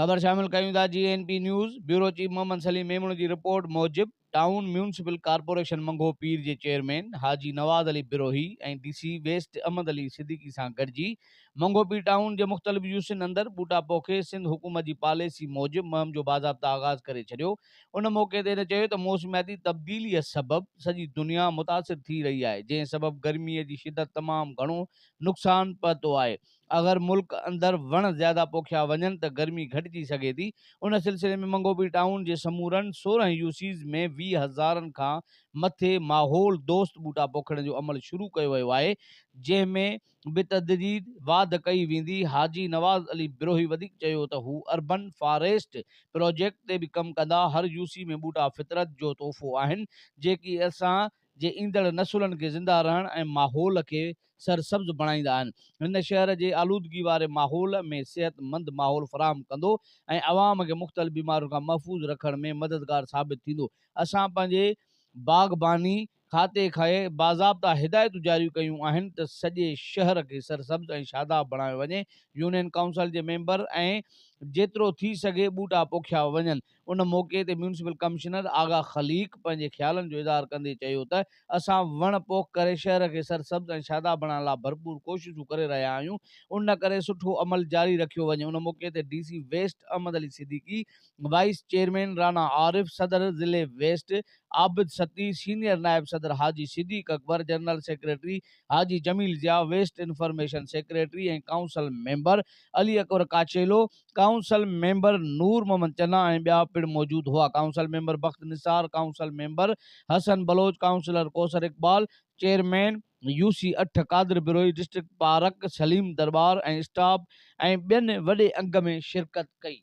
ख़बर शामिल कयूं था GNP news. Bureau chief Mohammad Saleem Memon जी रिपोर्ट मूजिब town municipal corporation Mangho Pir जे चेयरमैन हाजी नवाज़ अली बिरोही ऐं DC वेस्ट अहमद अली सिद्दीकी सां गॾिजी मंगो पीर टाउन जे मुख़्तलिफ़ यूसिन अंदरि बूटा पोखे सिंध हुकूमत जी पॉलिसी मूजिब मुहिम जो बाज़ाब्ता आगाज़ करे छॾियो। उन मौक़े ते हिन चयो त मौसमियाती तब्दीलीअ सबबि सॼी दुनिया मुतासिर थी रही आहे, जंहिं सबबि गर्मीअ जी शिदत तमामु घणो नुक़सान पहुतो आहे। अगर मुल्क अंदर वण ज्यादा पोखिया वञनि त गर्मी घटिजी सघे थी। उन सिलसिले में मंगोपीर टाउन जे समूरनि 16 यूसीज़ में 20,000 खां मथे माहौल दोस्त बूटा पोखण जो अमल शुरू कयो वियो आहे, जंहिंमें बितदरीज वाध कई वेंदी। हाजी नवाज़ अली बिरोही वधीक चयो त हू अर्बन फॉरेस्ट प्रोजेक्ट ते बि कमु कंदा। हर यूसी में बूटा फितरत जो तोहफ़ो आहिनि, जेकी असां जे ईंदड़ नसुलनि खे ज़िंदा रहण ऐं माहौल खे सरसब्ज़ बणाईंदा आहिनि। हिन शहर जे आलूदगी वारे माहौल में सेहतमंद माहौल फराहम कंदो ऐं अवाम खे मुख़्तलिफ़ बीमारियुनि खां महफ़ूज़ रखण में मददगार साबित थींदो। असां पंहिंजे बागबानी खाते खे बाज़ाब्ता हिदायतूं जारी कयूं आहिनि त सॼे शहर खे सरसब्ज़ ऐं शादाब बणायो वञे। यूनियन काउंसिल जे मेंबर ऐं जेतिरो थी सघे बूटा पोखिया वञनि। उन मौक़े ते म्यूनिसिपल कमिश्नर आगा खलीक पंहिंजे ख़्यालनि जो इज़हार कंदे चयो त असां वण पोख करे शहर खे सरसब्ज़ ऐं शादाब बणाइण लाइ भरपूर कोशिशूं करे रहिया आहियूं। उन करे सुठो अमल जारी रखियो वञे। उन मौक़े ते DC west Ahmed Ali Siddiqui, vice chairman Rana Arif, सदर ज़िले वेस्ट आबिद सती, सीनियर नायब सदर Haji Siddiq Akbar, general secretary Haji Jamil Zia, west information secretary ऐं council member Ali Akbar Kachelo, council member Noor Mohammad Channa ऐं ॿिया पिण मौजूद हुआ। Council member Bakht Nisar, council member Hassan Baloch, councillor Kausar Iqbal, chairman UC 8 Qadir Birohi, district park Salim Darbar ऐं स्टाफ ऐं ॿियनि वॾे अंग में शिरकत कई।